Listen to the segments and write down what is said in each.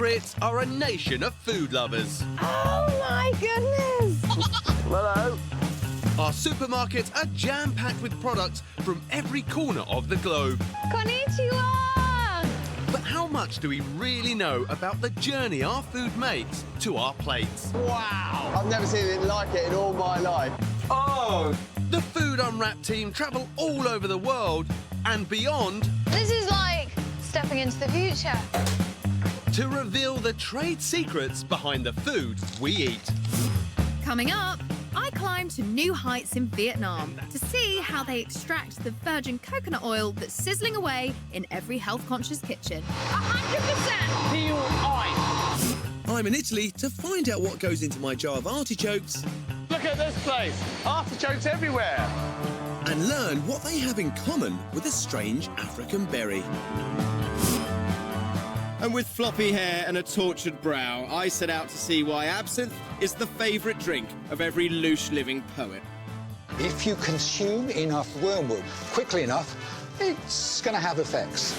Brits are a nation of food lovers. Oh my goodness! Hello. Our supermarkets are jam-packed with products from every corner of the globe. Konnichiwa! But how much do we really know about the journey our food makes to our plates? Wow! I've never seen anything like it in all my life. Oh! The Food Unwrapped team travel all over the world and beyond. This is like stepping into the future. To reveal the trade secrets behind the food we eat. Coming up, I climb to new heights in Vietnam to see how they extract the virgin coconut oil that's sizzling away in every health-conscious kitchen. 100% pure oil. I'm in Italy to find out what goes into my jar of artichokes Look at this place. Artichokes everywhere. and learn what they have in common with a strange African berry. And with floppy hair and a tortured brow, I set out to see why absinthe is the favourite drink of every loose-living poet. If you consume enough wormwood quickly enough, it's going to have effects.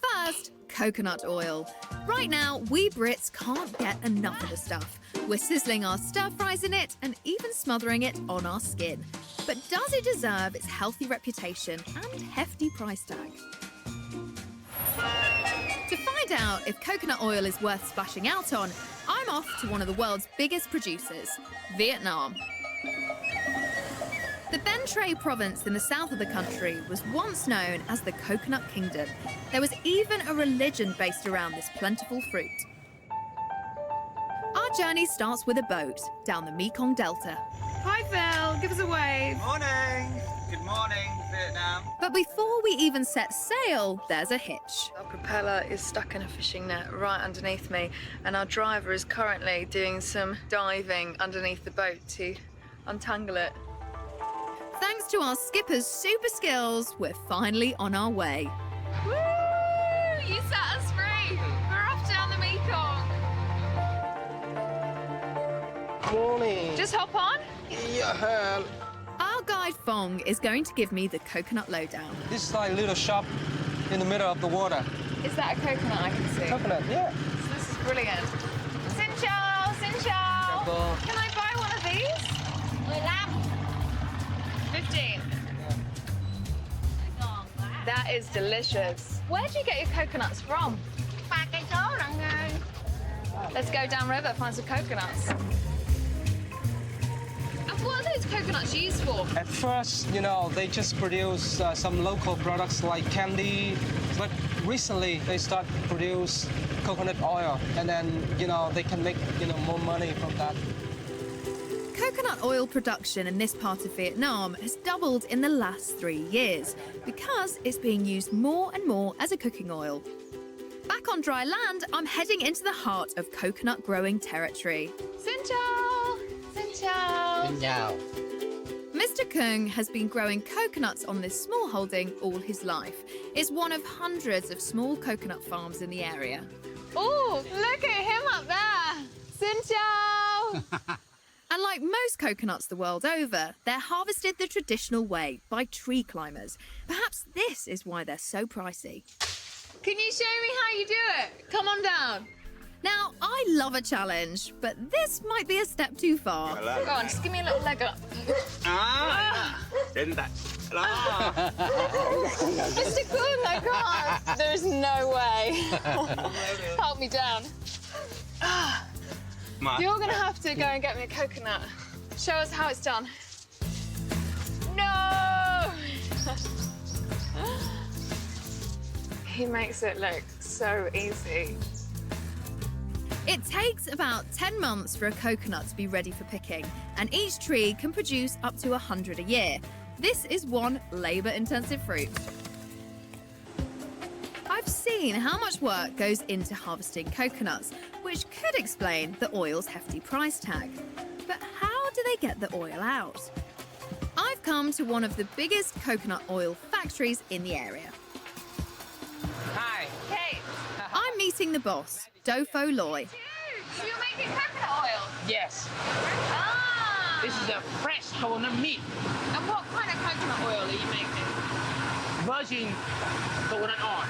First, coconut oil. Right now, we Brits can't get enough of the stuff. We're sizzling our stir-fries in it and even smothering it on our skin. But does it deserve its healthy reputation and hefty price tag? To find out if coconut oil is worth splashing out on, I'm off to one of the world's biggest producers, Vietnam. The Ben Tre province in the south of the country was once known as the Coconut Kingdom. There was even a religion based around this plentiful fruit. Our journey starts with a boat down the Mekong Delta. Hi, Phil. Give us a wave. Morning. Good morning, Vietnam. But before we even set sail, there's a hitch. Our propeller is stuck in a fishing net right underneath me, and our driver is currently doing some diving underneath the boat to untangle it. Thanks to our skipper's super skills, we're finally on our way. Woo! You set us free. We're off down the Mekong. Morning. Just hop on. Yeah. Our guide Fong is going to give me the coconut lowdown. This is like a little shop in the middle of the water. Is that a coconut I can see? Coconut, yeah. So this is brilliant. Xin chào, xin chào. Chào. Can I buy one of these? 15. That is delicious. Where do you get your coconuts from? Let's go downriver, find some coconuts. And what are those coconuts used for? At first, they just produce some local products like candy, but recently they start to produce coconut oil, and then, they can make, more money from that. Coconut oil production in this part of Vietnam has doubled in the last 3 years because it's being used more and more as a cooking oil. Back on dry land, I'm heading into the heart of coconut growing territory. Xin chào! Xin chào! Now. Mr. Kung has been growing coconuts on this small holding all his life. It's one of hundreds of small coconut farms in the area. Oh, look at him up there! Xin chào! And like most coconuts the world over, they're harvested the traditional way by tree climbers. Perhaps this is why they're so pricey. Can you show me how you do it? Come on down. Now, I love a challenge, but this might be a step too far. Go on, just give me a little leg up. Đến that. Mr. Kung, I can't. There's no way. Help me down. You're going to have to go and get me a coconut. Show us how it's done. No! He makes it look so easy. It takes about 10 months for a coconut to be ready for picking, and each tree can produce up to 100 a year. This is one labour-intensive fruit. I've seen how much work goes into harvesting coconuts, which could explain the oil's hefty price tag. But how do they get the oil out? I've come to one of the biggest coconut oil factories in the area. Hi. Hey. I'm meeting the boss, Dofo Loy. So you're making coconut oil? Yes. Ah! This is a fresh coconut meat. And what kind of coconut oil are you making? virgin coconut oil.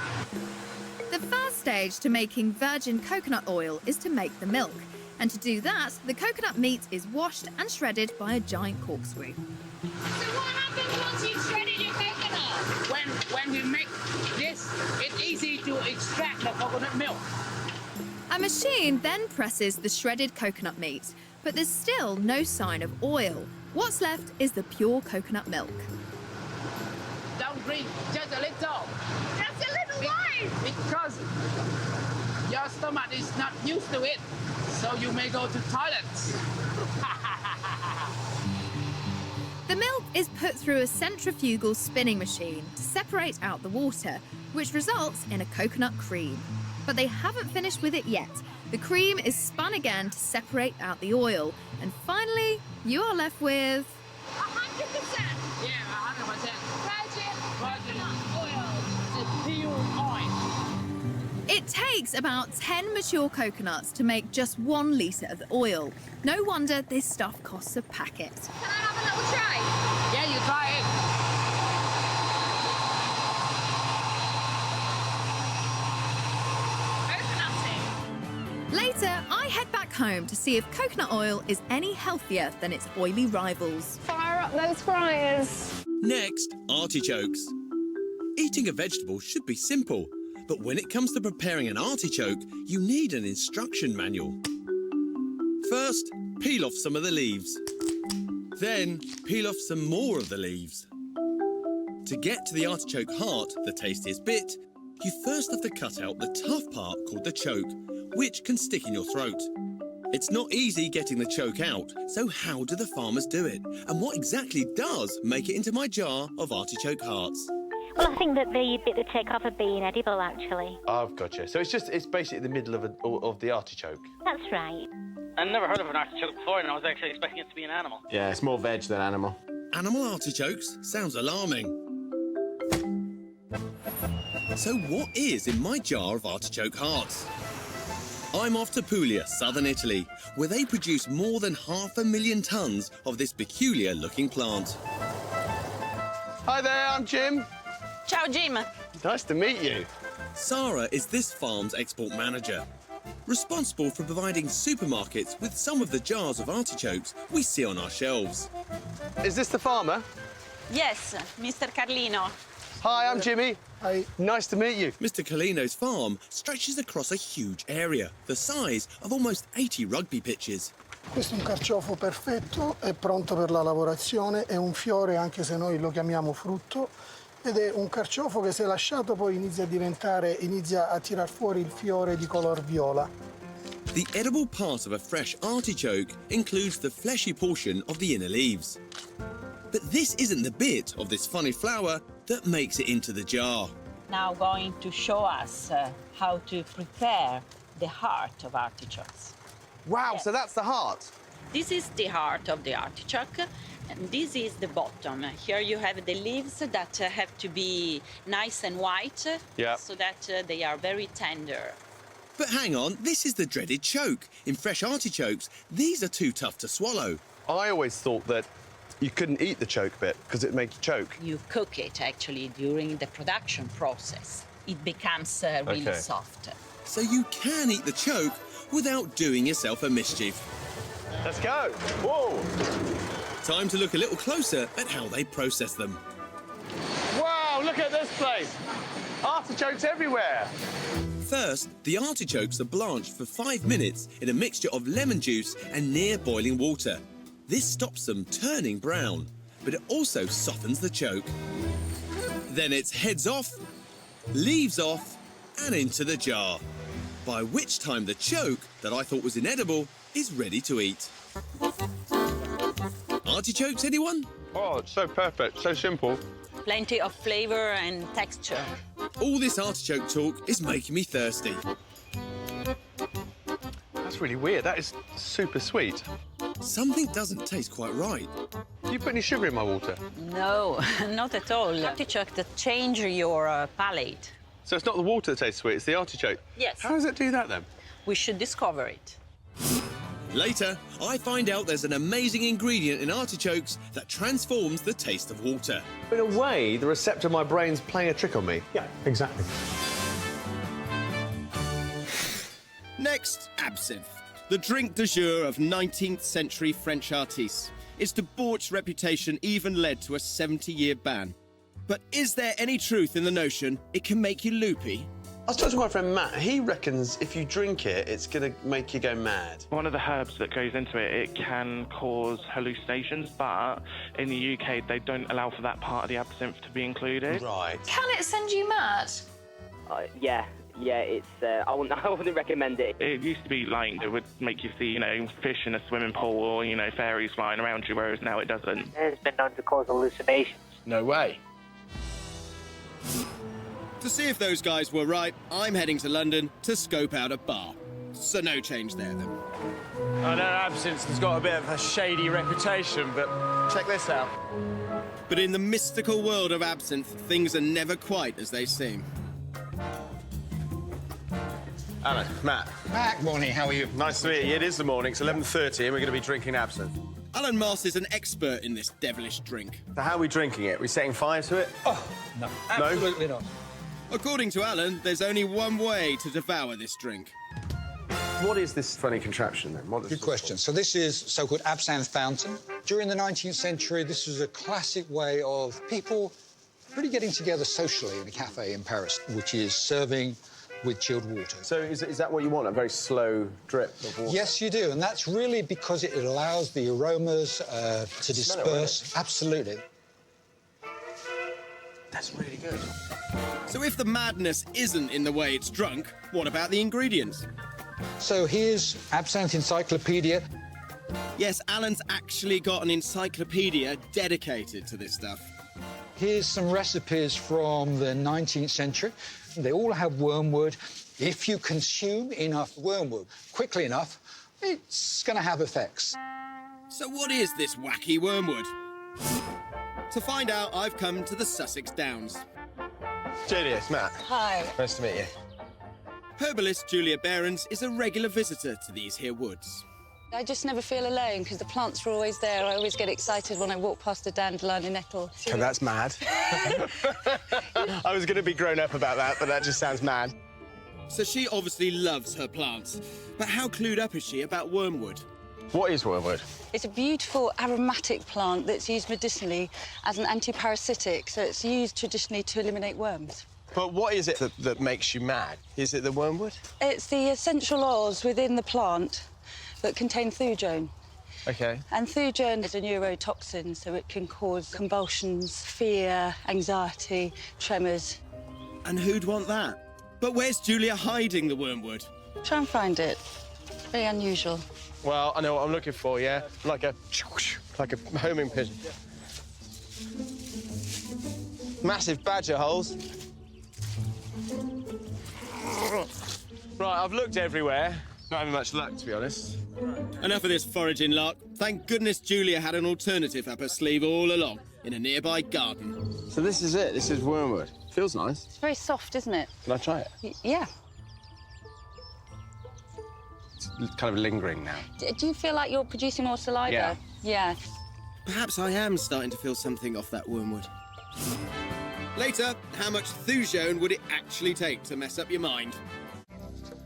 The first stage to making virgin coconut oil is to make the milk. And to do that, the coconut meat is washed and shredded by a giant corkscrew. So what happens once you've shredded your coconut? When we make this, it's easy to extract the coconut milk. A machine then presses the shredded coconut meat, but there's still no sign of oil. What's left is the pure coconut milk. Don't drink just a little. Just a little wine. Because your stomach is not used to it, so you may go to toilets. The milk is put through a centrifugal spinning machine to separate out the water, which results in a coconut cream. But they haven't finished with it yet. The cream is spun again to separate out the oil. And finally, you are left with... 100%. Yeah, 100%. Virgin oil. It's pure oil. It takes about 10 mature coconuts to make just 1 litre of oil. No wonder this stuff costs a packet. Can I have a little try? Yeah, you try it. Later, I head back home to see if coconut oil is any healthier than its oily rivals. Fire up those fryers. Next, artichokes. Eating a vegetable should be simple, but when it comes to preparing an artichoke, you need an instruction manual. First, peel off some of the leaves. Then, peel off some more of the leaves. To get to the artichoke heart, the tastiest bit, you first have to cut out the tough part called the choke, which can stick in your throat. It's not easy getting the choke out, so how do the farmers do it? And what exactly does make it into my jar of artichoke hearts? Well, I think that the bit that take off are being edible, actually. I've gotcha. So it's basically the middle of the artichoke. That's right. I've never heard of an artichoke before, and I was actually expecting it to be an animal. Yeah, it's more veg than animal. Animal artichokes? Sounds alarming. So what is in my jar of artichoke hearts? I'm off to Puglia, southern Italy, where they produce more than 500,000 tonnes of this peculiar-looking plant. Hi there, I'm Jim. Ciao, Jim. Nice to meet you. Sarah is this farm's export manager, responsible for providing supermarkets with some of the jars of artichokes we see on our shelves. Is this the farmer? Yes, Mr. Carlino. Hi, I'm Jimmy. Hi. Nice to meet you. Mr. Carlino's farm stretches across a huge area, the size of almost 80 rugby pitches. Questo è un carciofo perfetto, è pronto per la lavorazione, è un fiore anche se noi lo chiamiamo frutto, ed è un carciofo che se lasciato poi inizia a tirar fuori il fiore di color viola. The edible part of a fresh artichoke includes the fleshy portion of the inner leaves. But this isn't the bit of this funny flower that makes it into the jar. Now going to show us how to prepare the heart of artichokes. Wow, Yes. so that's the heart. This is the heart of the artichoke, and this is the bottom. Here you have the leaves that have to be nice and white, Yeah. so that they are very tender. But hang on, this is the dreaded choke. In fresh artichokes, these are too tough to swallow. I always thought that you couldn't eat the choke bit because it makes you choke. You cook it actually during the production process. It becomes really Okay. soft. So you can eat the choke without doing yourself a mischief. Let's go. Whoa. Time to look a little closer at how they process them. Wow, look at this place. Artichokes everywhere. First, the artichokes are blanched for 5 minutes in a mixture of lemon juice and near boiling water. This stops them turning brown, but it also softens the choke. Then it's heads off, leaves off, and into the jar. By which time the choke, that I thought was inedible, is ready to eat. Artichokes, anyone? Oh, it's so perfect, so simple. Plenty of flavor and texture. All this artichoke talk is making me thirsty. That's really weird. That is super sweet. Something doesn't taste quite right. Do you put any sugar in my water? No, not at all. Artichoke that change your palate. So it's not the water that tastes sweet, it's the artichoke? Yes. How does it do that then? We should discover it. Later, I find out there's an amazing ingredient in artichokes that transforms the taste of water. In a way, the receptor of my brain's playing a trick on me. Yeah, exactly. Next, absinthe. The drink de jour of 19th century French artistes. Its debauched reputation even led to a 70-year ban. But is there any truth in the notion it can make you loopy? I was talking to my friend Matt. He reckons if you drink it, it's going to make you go mad. One of the herbs that goes into it, it can cause hallucinations, but in the UK, they don't allow for that part of the absinthe to be included. Right. Can it send you mad? Yeah, it's. I wouldn't recommend it. It used to be like it would make you see, you know, fish in a swimming pool or, you know, fairies flying around you, whereas now it doesn't. It's been known to cause hallucinations. No way. To see if those guys were right, I'm heading to London to scope out a bar. So no change there, then. I know absinthe has got a bit of a shady reputation, but check this out. But in the mystical world of absinthe, things are never quite as they seem. Alan, Matt. Matt, morning, how are you? Nice to meet you. It is the morning, it's 11:30 and we're going to be drinking absinthe. Alan Moss is an expert in this devilish drink. So how are we drinking it? Are we setting fire to it? Oh, no, absolutely not. According to Alan, there's only one way to devour this drink. What is this funny contraption, then? Good question. So this is so-called absinthe fountain. During the 19th century, this was a classic way of people really getting together socially in a cafe in Paris, which is serving with chilled water. So is that what you want, a very slow drip of water? Yes, you do, and that's really because it allows the aromas to disperse. Absolutely. That's really good. So if the madness isn't in the way it's drunk, what about the ingredients? So here's Absinthe Encyclopedia. Yes, Alan's actually got an encyclopedia dedicated to this stuff. Here's some recipes from the 19th century. They all have wormwood. If you consume enough wormwood quickly enough, it's going to have effects. So what is this wacky wormwood? To find out, I've come to the Sussex Downs. Julia, it's Matt. Hi. Nice to meet you. Herbalist Julia Behrens is a regular visitor to these here woods. I just never feel alone because the plants are always there. I always get excited when I walk past a dandelion and nettle. Oh, that's mad. I was going to be grown up about that, but that just sounds mad. So she obviously loves her plants. But how clued up is she about wormwood? What is wormwood? It's a beautiful aromatic plant that's used medicinally as an anti-parasitic, so it's used traditionally to eliminate worms. But what is it that makes you mad? Is it the wormwood? It's the essential oils within the plant that contain thujone. OK. And thujone is a neurotoxin, so it can cause convulsions, fear, anxiety, tremors. And who'd want that? But where's Julia hiding the wormwood? Try and find it. Very unusual. Well, I know what I'm looking for, yeah? Like a homing pigeon. Massive badger holes. Right, I've looked everywhere. Not having much luck, to be honest. Enough of this foraging lark. Thank goodness Julia had an alternative up her sleeve all along, in a nearby garden. So this is it? This is wormwood? Feels nice. It's very soft, isn't it? Can I try it? Yeah. It's kind of lingering now. Do you feel like you're producing more saliva? Yeah. Yeah. Perhaps I am starting to feel something off that wormwood. Later, how much thujone would it actually take to mess up your mind?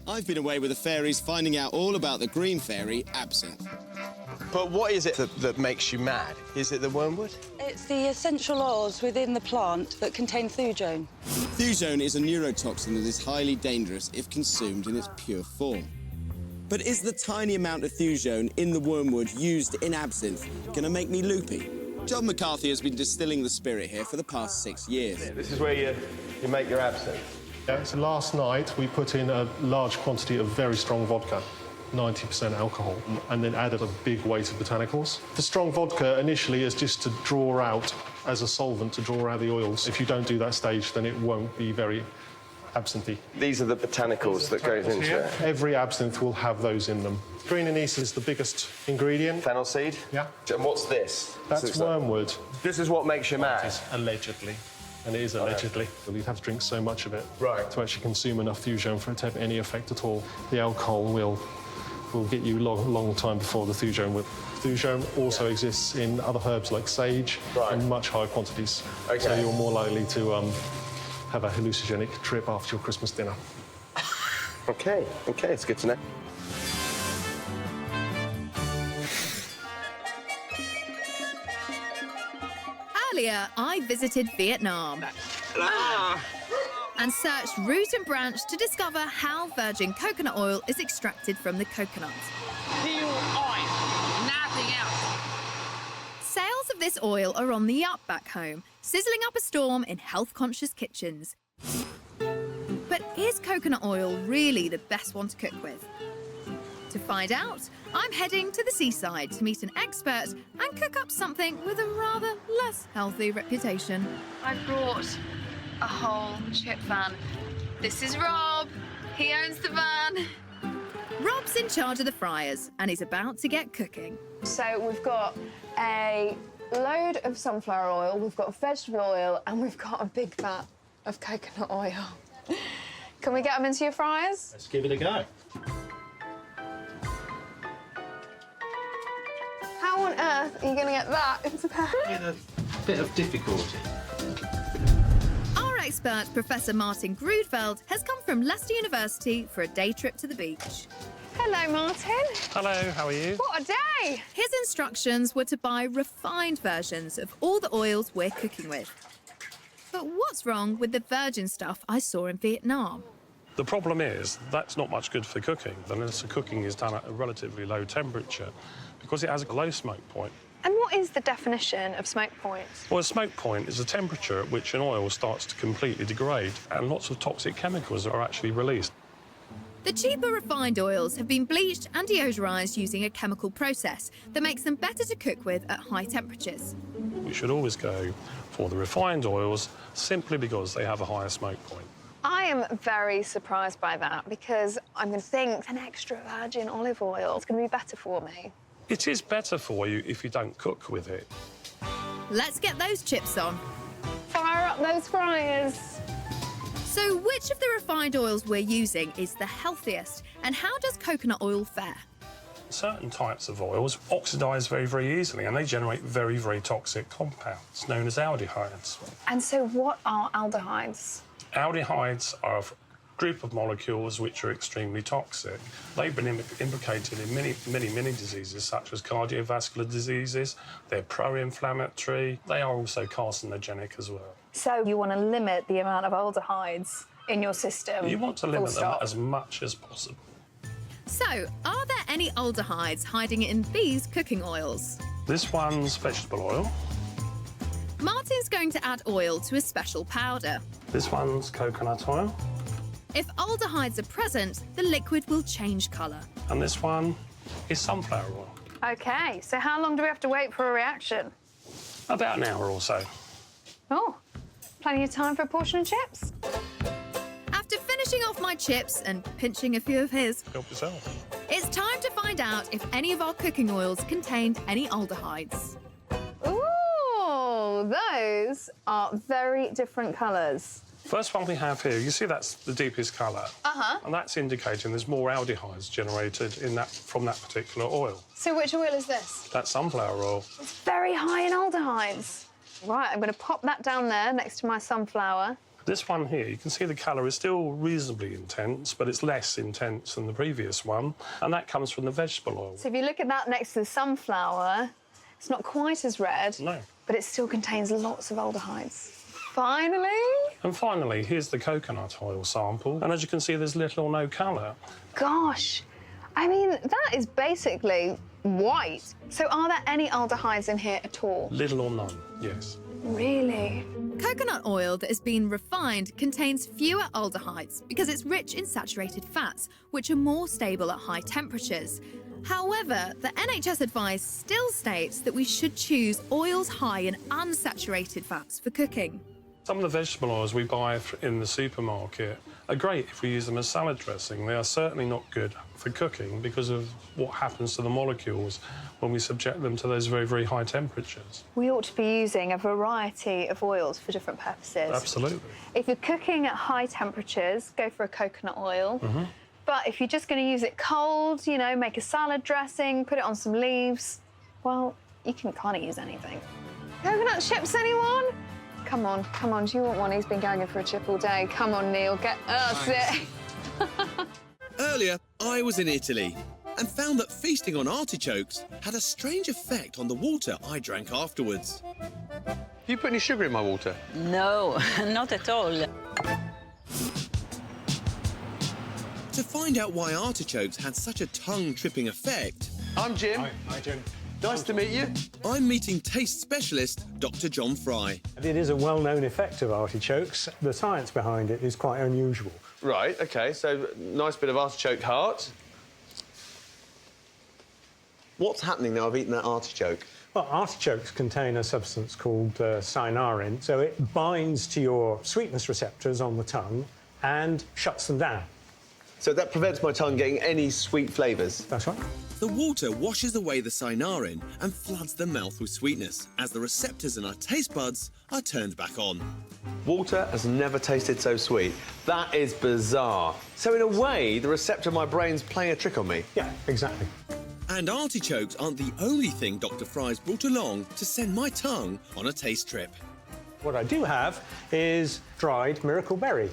I've been away with the fairies finding out all about the green fairy, absinthe. But what is it that makes you mad? Is it the wormwood? It's the essential oils within the plant that contain thujone. Thujone is a neurotoxin that is highly dangerous if consumed in its pure form. But is the tiny amount of thujone in the wormwood used in absinthe going to make me loopy? John McCarthy has been distilling the spirit here for the past 6 years. This is where you make your absinthe. Yeah, so last night we put in a large quantity of very strong vodka, 90% alcohol, and then added a big weight of botanicals. The strong vodka initially is just to draw out, as a solvent, to draw out the oils. If you don't do that stage, then it won't be very absinthe. These are the botanicals that goes into it? Every absinthe will have those in them. Green anise is the biggest ingredient. Fennel seed? Yeah. And what's this? That's wormwood. This is what makes you mad? Allegedly. And it is allegedly. You'd have to drink so much of it to actually consume enough thujone for it to have any effect at all. The alcohol will will get you long time before the thujone will. Thujone also exists in other herbs like sage in much higher quantities. Okay. So you're more likely to have a hallucinogenic trip after your Christmas dinner. OK, it's good to know. Earlier, I visited Vietnam and searched root and branch to discover how virgin coconut oil is extracted from the coconut. Pure oil, nothing else. Sales of this oil are on the up back home, sizzling up a storm in health-conscious kitchens. But is coconut oil really the best one to cook with? To find out, I'm heading to the seaside to meet an expert and cook up something with a rather less healthy reputation. I've brought a whole chip van. This is Rob. He owns the van. Rob's in charge of the fryers and he's about to get cooking. So we've got a load of sunflower oil, we've got vegetable oil, and we've got a big vat of coconut oil. Can we get them into your fryers? Let's give it a go. How on earth are you going to get that into there? With a bit of difficulty. Our expert, Professor Martin Grudfeld, has come from Leicester University for a day trip to the beach. Hello, Martin. Hello, how are you? What a day! His instructions were to buy refined versions of all the oils we're cooking with. But what's wrong with the virgin stuff I saw in Vietnam? The problem is that's not much good for cooking unless the cooking is done at a relatively low temperature because it has a low smoke point. And what is the definition of smoke point? Well, a smoke point is a temperature at which an oil starts to completely degrade and lots of toxic chemicals are actually released. The cheaper refined oils have been bleached and deodorised using a chemical process that makes them better to cook with at high temperatures. We should always go for the refined oils simply because they have a higher smoke point. I am very surprised by that because I'm going to think an extra virgin olive oil is going to be better for me. It is better for you if you don't cook with it. Let's get those chips on. Fire up those fryers. So which of the refined oils we're using is the healthiest and how does coconut oil fare? Certain types of oils oxidise very, very easily and they generate very, very toxic compounds known as aldehydes. And so what are aldehydes? Aldehydes are a group of molecules which are extremely toxic. They've been implicated in many diseases such as cardiovascular diseases. They're pro-inflammatory. They are also carcinogenic as well. So you want to limit the amount of aldehydes in your system? You want to limit them as much as possible. So, are there any aldehydes hiding in these cooking oils? This one's vegetable oil. Martin's going to add oil to a special powder. This one's coconut oil. If aldehydes are present, the liquid will change colour. And this one is sunflower oil. OK, so how long do we have to wait for a reaction? About an hour or so. Oh, plenty of time for a portion of chips. After finishing off my chips and pinching a few of his, help yourself. It's time to find out if any of our cooking oils contained any aldehydes. Ooh, those are very different colours. First one we have here, you see that's the deepest colour. Uh-huh. And that's indicating there's more aldehydes generated from that particular oil. So which oil is this? That's sunflower oil. It's very high in aldehydes. Right, I'm going to pop that down there next to my sunflower. This one here, you can see the colour is still reasonably intense, but it's less intense than the previous one, and that comes from the vegetable oil. So if you look at that next to the sunflower, it's not quite as red, no, but it still contains lots of aldehydes. Finally! And finally, here's the coconut oil sample, and as you can see, there's little or no colour. Gosh, I mean, that is basically white. So are there any aldehydes in here at all? Little or none, yes. Really? Coconut oil that has been refined contains fewer aldehydes because it's rich in saturated fats, which are more stable at high temperatures. However, the NHS advice still states that we should choose oils high in unsaturated fats for cooking. Some of the vegetable oils we buy in the supermarket are great if we use them as salad dressing. They are certainly not good for cooking because of what happens to the molecules when we subject them to those very, very high temperatures. We ought to be using a variety of oils for different purposes. Absolutely. If you're cooking at high temperatures, go for a coconut oil. Mm-hmm. But if you're just going to use it cold, you know, make a salad dressing, put it on some leaves, well, you can kind of use anything. Coconut chips, anyone? Come on, do you want one? He's been gagging for a chip all day. Come on, Neil, get us it. Earlier, I was in Italy and found that feasting on artichokes had a strange effect on the water I drank afterwards. You put any sugar in my water? No, not at all. To find out why artichokes had such a tongue-tripping effect... I'm Jim. Hi, Jim. Nice to meet you. I'm meeting taste specialist Dr. John Fry. It is a well-known effect of artichokes. The science behind it is quite unusual. Right, OK, so nice bit of artichoke heart. What's happening now I've eaten that artichoke? Well, artichokes contain a substance called cynarin, so it binds to your sweetness receptors on the tongue and shuts them down. So that prevents my tongue getting any sweet flavours? That's right. The water washes away the cynarin and floods the mouth with sweetness as the receptors in our taste buds are turned back on. Water has never tasted so sweet. That is bizarre. So in a way, the receptor in my brain's playing a trick on me? Yeah, exactly. And artichokes aren't the only thing Dr. Fry's brought along to send my tongue on a taste trip. What I do have is dried miracle berry.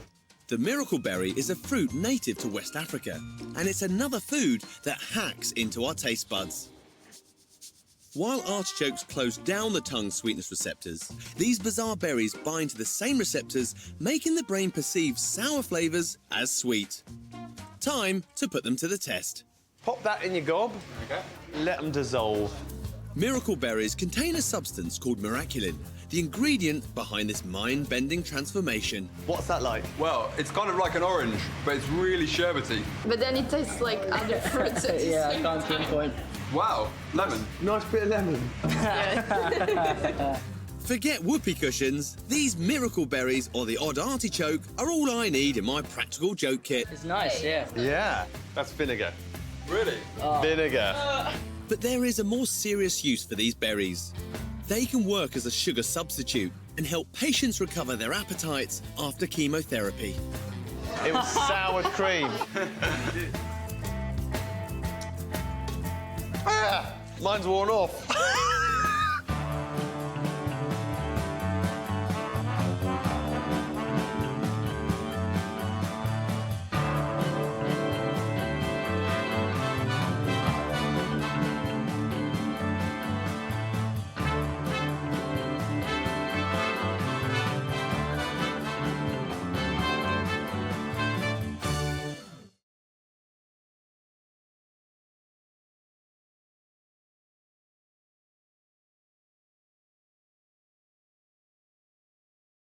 The miracle berry is a fruit native to West Africa, and it's another food that hacks into our taste buds. While artichokes close down the tongue's sweetness receptors, these bizarre berries bind to the same receptors, making the brain perceive sour flavours as sweet. Time to put them to the test. Pop that in your gob. Okay. Let them dissolve. Miracle berries contain a substance called miraculin, the ingredient behind this mind-bending transformation. What's that like? Well, it's kind of like an orange, but it's really sherbety. But then it tastes like other fruits. Yeah, I can't pinpoint. Wow, lemon. Nice bit of lemon. Forget whoopee cushions. These miracle berries or the odd artichoke are all I need in my practical joke kit. It's nice, yeah. Yeah, that's vinegar. Really? Vinegar. But there is a more serious use for these berries. They can work as a sugar substitute and help patients recover their appetites after chemotherapy. It was sour cream. Mine's worn off.